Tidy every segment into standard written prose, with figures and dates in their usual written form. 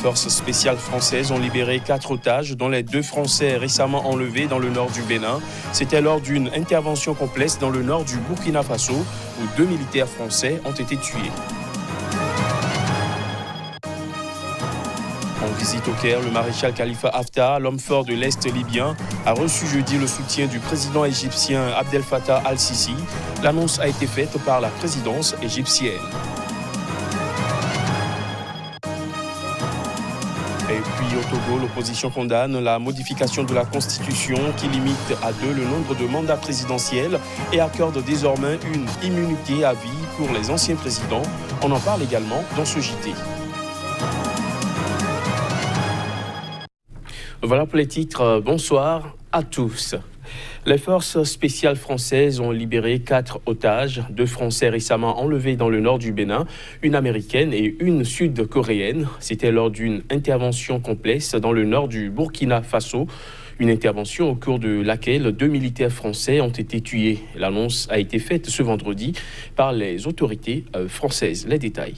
forces spéciales françaises ont libéré 4 otages, dont les 2 Français récemment enlevés dans le nord du Bénin. C'était lors d'une intervention complexe dans le nord du Burkina Faso, où 2 militaires français ont été tués. En visite au Caire, le maréchal Khalifa Haftar, l'homme fort de l'Est libyen, a reçu jeudi le soutien du président égyptien Abdel Fattah al-Sisi. L'annonce a été faite par la présidence égyptienne. Et puis au Togo, l'opposition condamne la modification de la Constitution qui limite à 2 le nombre de mandats présidentiels et accorde désormais une immunité à vie pour les anciens présidents. On en parle également dans ce JT. Voilà pour les titres. Bonsoir à tous. Les forces spéciales françaises ont libéré 4 otages, 2 Français récemment enlevés dans le nord du Bénin, une américaine et une sud-coréenne. C'était lors d'une intervention complexe dans le nord du Burkina Faso. Une intervention au cours de laquelle 2 militaires français ont été tués. L'annonce a été faite ce vendredi par les autorités françaises. Les détails.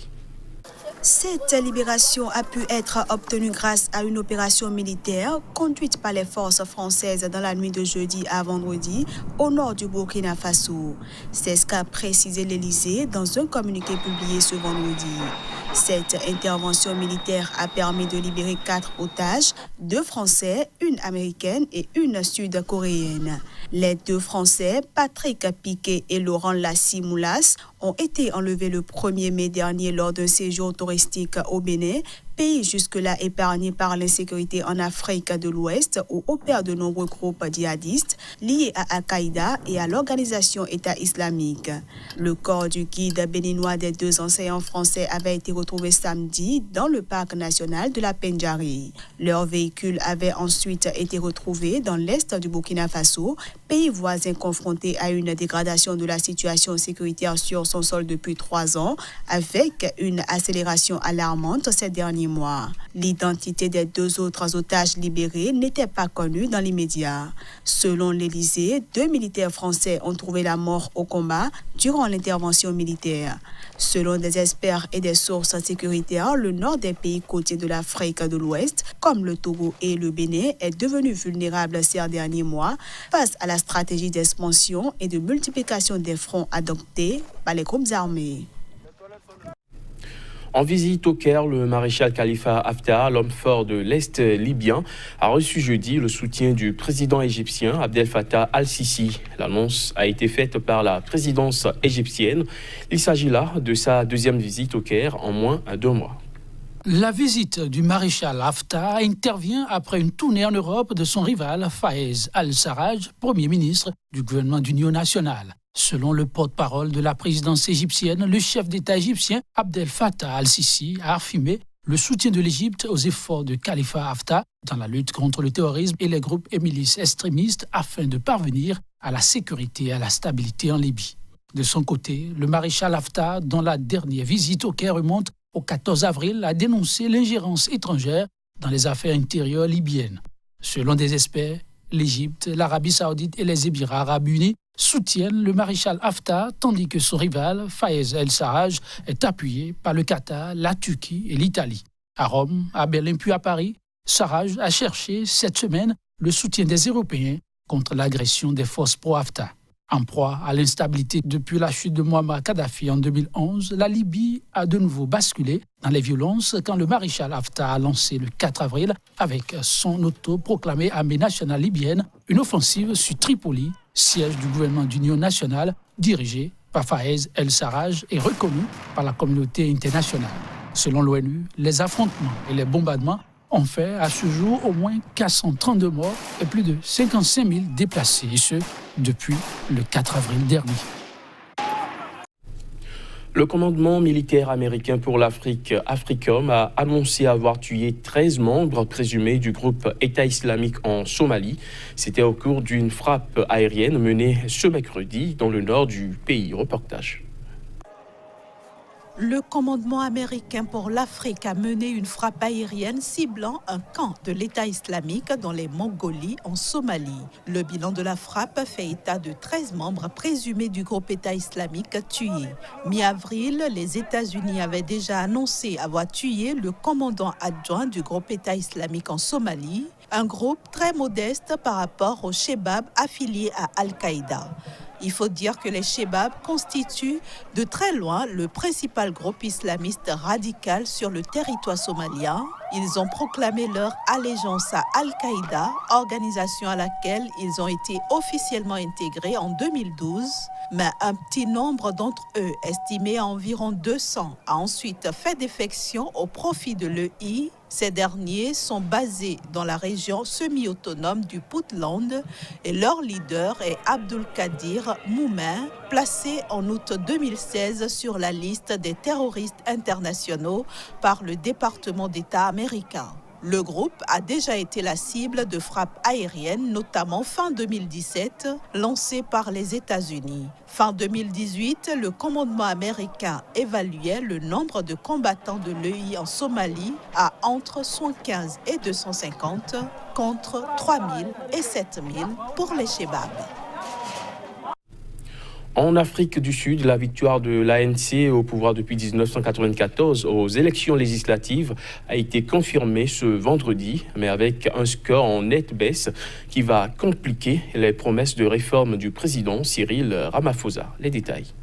Cette libération a pu être obtenue grâce à une opération militaire conduite par les forces françaises dans la nuit de jeudi à vendredi au nord du Burkina Faso. C'est ce qu'a précisé l'Élysée dans un communiqué publié ce vendredi. Cette intervention militaire a permis de libérer 4 otages, 2 Français, une Américaine et une Sud-Coréenne. Les 2 Français, Patrick Piquet et Laurent Lassie-Moulas, ont été enlevés le 1er mai dernier lors d'un séjour touristique au Bénin, pays jusque-là épargné par l'insécurité en Afrique de l'Ouest où opèrent de nombreux groupes djihadistes liés à Al-Qaïda et à l'organisation État islamique. Le corps du guide béninois des 2 enseignants français avait été retrouvé samedi dans le parc national de la Pendjari. Leur véhicule avait ensuite été retrouvé dans l'est du Burkina Faso, pays voisin confronté à une dégradation de la situation sécuritaire sur son sol depuis 3 ans, avec une accélération alarmante ces derniers mois. L'identité des 2 autres otages libérés n'était pas connue dans l'immédiat. Selon l'Élysée, 2 militaires français ont trouvé la mort au combat durant l'intervention militaire. Selon des experts et des sources sécuritaires, le nord des pays côtiers de l'Afrique de l'Ouest, comme le Togo et le Bénin, est devenu vulnérable ces derniers mois face à la stratégie d'expansion et de multiplication des fronts adoptés par les groupes armés. En visite au Caire, le maréchal Khalifa Haftar, l'homme fort de l'Est libyen, a reçu jeudi le soutien du président égyptien Abdel Fattah al-Sisi. L'annonce a été faite par la présidence égyptienne. Il s'agit là de sa 2e visite au Caire en moins d'1 mois. La visite du maréchal Haftar intervient après une tournée en Europe de son rival Fayez al-Sarraj, Premier ministre du gouvernement d'union nationale. Selon le porte-parole de la présidence égyptienne, le chef d'État égyptien Abdel Fattah al-Sisi a affirmé le soutien de l'Égypte aux efforts de Khalifa Haftar dans la lutte contre le terrorisme et les groupes et milices extrémistes afin de parvenir à la sécurité et à la stabilité en Libye. De son côté, le maréchal Haftar, dont la dernière visite au Caire remonte au 14 avril, a dénoncé l'ingérence étrangère dans les affaires intérieures libyennes. Selon des experts, l'Égypte, l'Arabie saoudite et les Émirats arabes unis soutiennent le maréchal Haftar, tandis que son rival, Fayez el-Sarraj, est appuyé par le Qatar, la Turquie et l'Italie. À Rome, à Berlin puis à Paris, Sarraj a cherché cette semaine le soutien des Européens contre l'agression des forces pro-Haftar. En proie à l'instabilité depuis la chute de Muammar Kadhafi en 2011, la Libye a de nouveau basculé dans les violences quand le maréchal Haftar a lancé le 4 avril, avec son autoproclamée armée nationale libyenne, une offensive sur Tripoli, siège du gouvernement d'union nationale dirigé par Fayez el-Sarraj et reconnu par la communauté internationale. Selon l'ONU, les affrontements et les bombardements ont fait à ce jour au moins 432 morts et plus de 55 000 déplacés, et ce, depuis le 4 avril dernier. Le commandement militaire américain pour l'Afrique, AFRICOM, a annoncé avoir tué 13 membres présumés du groupe État islamique en Somalie. C'était au cours d'une frappe aérienne menée ce mercredi dans le nord du pays. Reportage. Le commandement américain pour l'Afrique a mené une frappe aérienne ciblant un camp de l'État islamique dans les Mongolies en Somalie. Le bilan de la frappe fait état de 13 membres présumés du groupe État islamique tués. Mi-avril, les États-Unis avaient déjà annoncé avoir tué le commandant adjoint du groupe État islamique en Somalie, un groupe très modeste par rapport aux Chebab affiliés à Al-Qaïda. Il faut dire que les Chebab constituent de très loin le principal groupe islamiste radical sur le territoire somalien. Ils ont proclamé leur allégeance à Al-Qaïda, organisation à laquelle ils ont été officiellement intégrés en 2012. Mais un petit nombre d'entre eux, estimé à environ 200, a ensuite fait défection au profit de l'EI. Ces derniers sont basés dans la région semi-autonome du Puntland et leur leader est Abdul Qadir Moumen, placé en août 2016 sur la liste des terroristes internationaux par le département d'État américain. Le groupe a déjà été la cible de frappes aériennes, notamment fin 2017, lancées par les États-Unis. Fin 2018, le commandement américain évaluait le nombre de combattants de l'EI en Somalie à entre 115 et 250, contre 3000 et 7000 pour les Chebab. En Afrique du Sud, la victoire de l'ANC au pouvoir depuis 1994 aux élections législatives a été confirmée ce vendredi, mais avec un score en nette baisse qui va compliquer les promesses de réforme du président Cyril Ramaphosa. Les détails.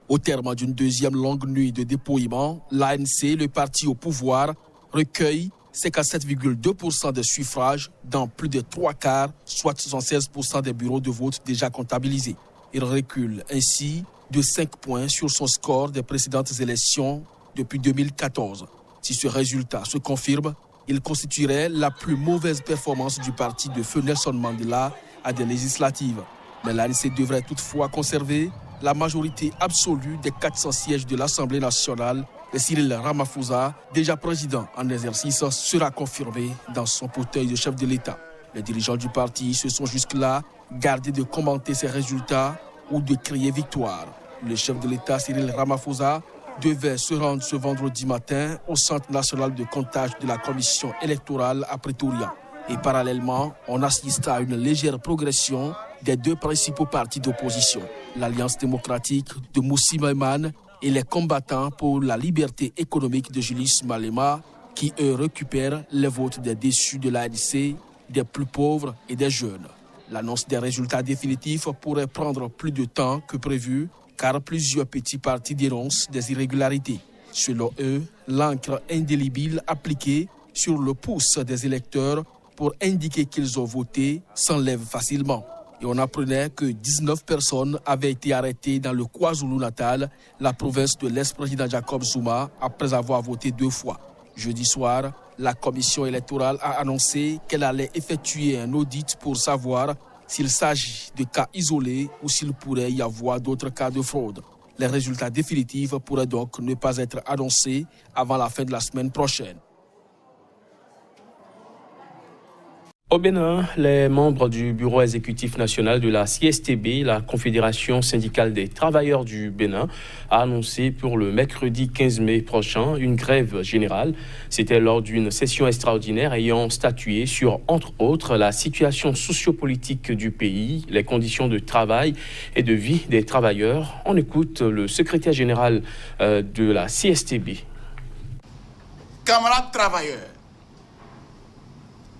Au terme d'une deuxième longue nuit de dépouillement, l'ANC, le parti au pouvoir, recueille 57,2% des suffrages dans plus de 3/4, soit 76% des bureaux de vote déjà comptabilisés. Il recule ainsi de 5 points sur son score des précédentes élections depuis 2014. Si ce résultat se confirme, il constituerait la plus mauvaise performance du parti de feu Nelson Mandela à des législatives. Mais l'ANC devrait toutefois conserver la majorité absolue des 400 sièges de l'Assemblée nationale et Cyril Ramaphosa, déjà président en exercice, sera confirmé dans son fauteuil de chef de l'État. Les dirigeants du parti se sont jusque-là gardés de commenter ces résultats ou de crier victoire. Le chef de l'État, Cyril Ramaphosa, devait se rendre ce vendredi matin au Centre national de comptage de la Commission électorale à Pretoria. Et parallèlement, on assiste à une légère progression des deux principaux partis d'opposition, l'Alliance démocratique de Moussi Maïman et les combattants pour la liberté économique de Julius Malema, qui eux récupèrent les votes des déçus de l'ANC, des plus pauvres et des jeunes. L'annonce des résultats définitifs pourrait prendre plus de temps que prévu, car plusieurs petits partis dénoncent des irrégularités. Selon eux, l'encre indélébile appliquée sur le pouce des électeurs pour indiquer qu'ils ont voté s'enlève facilement. Et on apprenait que 19 personnes avaient été arrêtées dans le KwaZulu-Natal, la province de l'ex-président Jacob Zuma, après avoir voté 2 fois. Jeudi soir, la commission électorale a annoncé qu'elle allait effectuer un audit pour savoir s'il s'agit de cas isolés ou s'il pourrait y avoir d'autres cas de fraude. Les résultats définitifs pourraient donc ne pas être annoncés avant la fin de la semaine prochaine. Au Bénin, les membres du bureau exécutif national de la CSTB, la Confédération syndicale des travailleurs du Bénin, a annoncé pour le mercredi 15 mai prochain une grève générale. C'était lors d'une session extraordinaire ayant statué sur, entre autres, la situation sociopolitique du pays, les conditions de travail et de vie des travailleurs. On écoute le secrétaire général de la CSTB. Camarades travailleurs,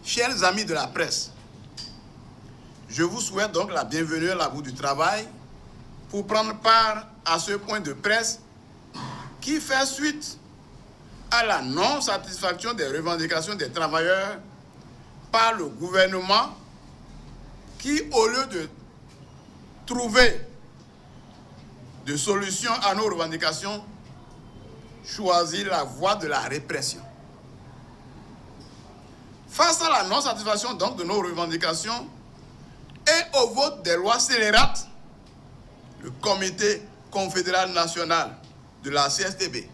chers amis de la presse, je vous souhaite donc la bienvenue à la bout du travail pour prendre part à ce point de presse qui fait suite à la non-satisfaction des revendications des travailleurs par le gouvernement qui, au lieu de trouver de solutions à nos revendications, choisit la voie de la répression. Face à la non-satisfaction donc de nos revendications et au vote des lois scélérates, le Comité confédéral national de la CSTB,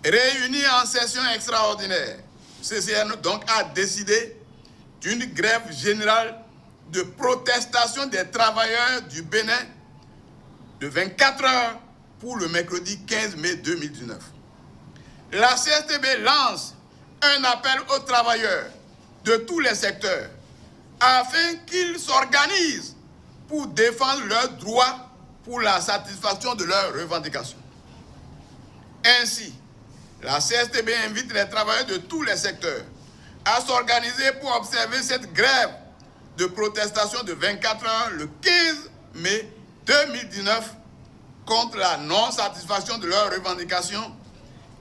réuni en session extraordinaire, CCN donc a décidé d'une grève générale de protestation des travailleurs du Bénin de 24 heures pour le mercredi 15 mai 2019. La CSTB lance un appel aux travailleurs de tous les secteurs afin qu'ils s'organisent pour défendre leurs droits pour la satisfaction de leurs revendications. Ainsi, la CSTB invite les travailleurs de tous les secteurs à s'organiser pour observer cette grève de protestation de 24 heures le 15 mai 2019 contre la non-satisfaction de leurs revendications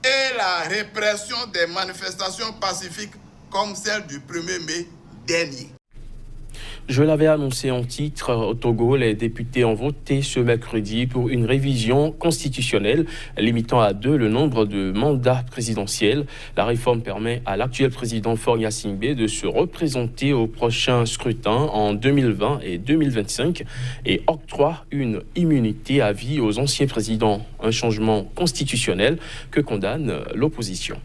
et la répression des manifestations pacifiques comme celle du 1er mai dernier. Je l'avais annoncé en titre, au Togo, les députés ont voté ce mercredi pour une révision constitutionnelle limitant à 2 le nombre de mandats présidentiels. La réforme permet à l'actuel président Faure Gnassingbé de se représenter au prochain scrutin en 2020 et 2025 et octroie une immunité à vie aux anciens présidents, un changement constitutionnel que condamne l'opposition.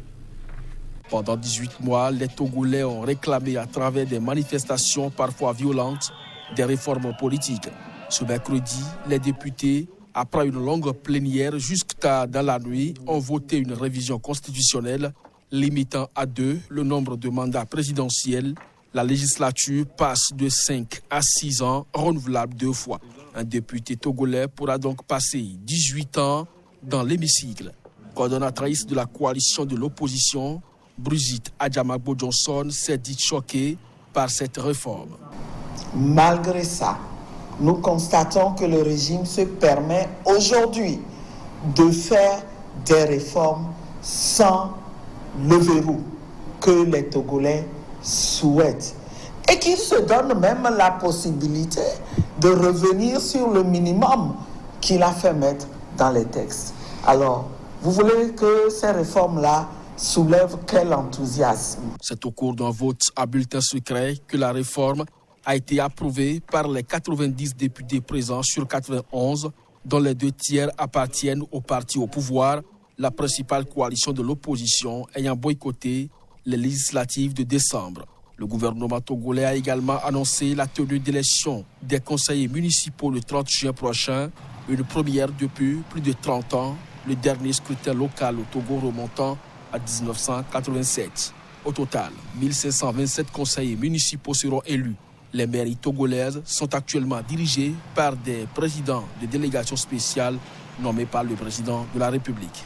Pendant 18 mois, les Togolais ont réclamé à travers des manifestations parfois violentes des réformes politiques. Ce mercredi, les députés, après une longue plénière jusqu'à dans la nuit, ont voté une révision constitutionnelle limitant à 2 le nombre de mandats présidentiels. La législature passe de 5 à 6 ans, renouvelable 2 fois. Un député togolais pourra donc passer 18 ans dans l'hémicycle. Coordonnatrice de la coalition de l'opposition, Brigitte Adjamagbo Johnson s'est dite choquée par cette réforme. Malgré ça, nous constatons que le régime se permet aujourd'hui de faire des réformes sans le verrou que les Togolais souhaitent et qu'il se donne même la possibilité de revenir sur le minimum qu'il a fait mettre dans les textes. Alors, vous voulez que ces réformes-là soulève quel enthousiasme. C'est au cours d'un vote à bulletin secret que la réforme a été approuvée par les 90 députés présents sur 91, dont les 2 tiers appartiennent au parti au pouvoir, la principale coalition de l'opposition ayant boycotté les législatives de décembre. Le gouvernement togolais a également annoncé la tenue d'élections des conseillers municipaux le 30 juin prochain, une première depuis plus de 30 ans, le dernier scrutin local au Togo remontant à 1987. Au total, 1527 conseillers municipaux seront élus. Les mairies togolaises sont actuellement dirigées par des présidents de délégations spéciales nommés par le président de la République.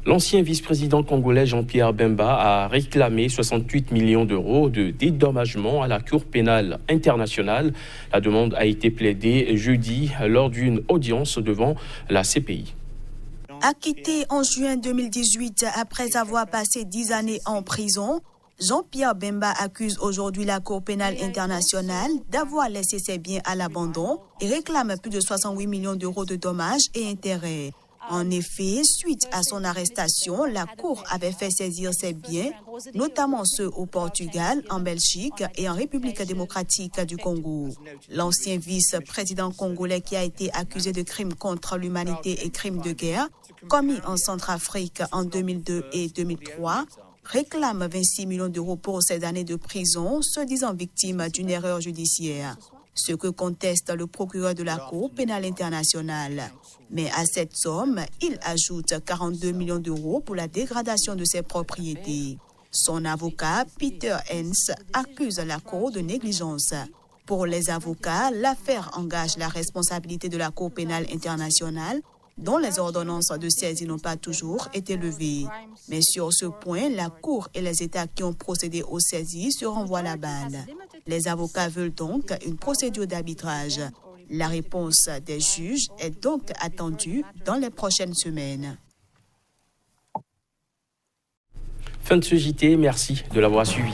L'ancien vice-président congolais Jean-Pierre Bemba a réclamé 68 millions d'euros de dédommagement à la Cour pénale internationale. La demande a été plaidée jeudi lors d'une audience devant la CPI. Acquitté en juin 2018 après avoir passé 10 années en prison, Jean-Pierre Bemba accuse aujourd'hui la Cour pénale internationale d'avoir laissé ses biens à l'abandon et réclame plus de 68 millions d'euros de dommages et intérêts. En effet, suite à son arrestation, la Cour avait fait saisir ses biens, notamment ceux au Portugal, en Belgique et en République démocratique du Congo. L'ancien vice-président congolais qui a été accusé de crimes contre l'humanité et crimes de guerre, commis en Centrafrique en 2002 et 2003, réclame 26 millions d'euros pour ses années de prison, se disant victime d'une erreur judiciaire. Ce que conteste le procureur de la Cour pénale internationale. Mais à cette somme, il ajoute 42 millions d'euros pour la dégradation de ses propriétés. Son avocat, Peter Hens, accuse la Cour de négligence. Pour les avocats, l'affaire engage la responsabilité de la Cour pénale internationale, dont les ordonnances de saisie n'ont pas toujours été levées. Mais sur ce point, la Cour et les États qui ont procédé aux saisies se renvoient la balle. Les avocats veulent donc une procédure d'arbitrage. La réponse des juges est donc attendue dans les prochaines semaines. Fin de ce JT, merci de l'avoir suivi.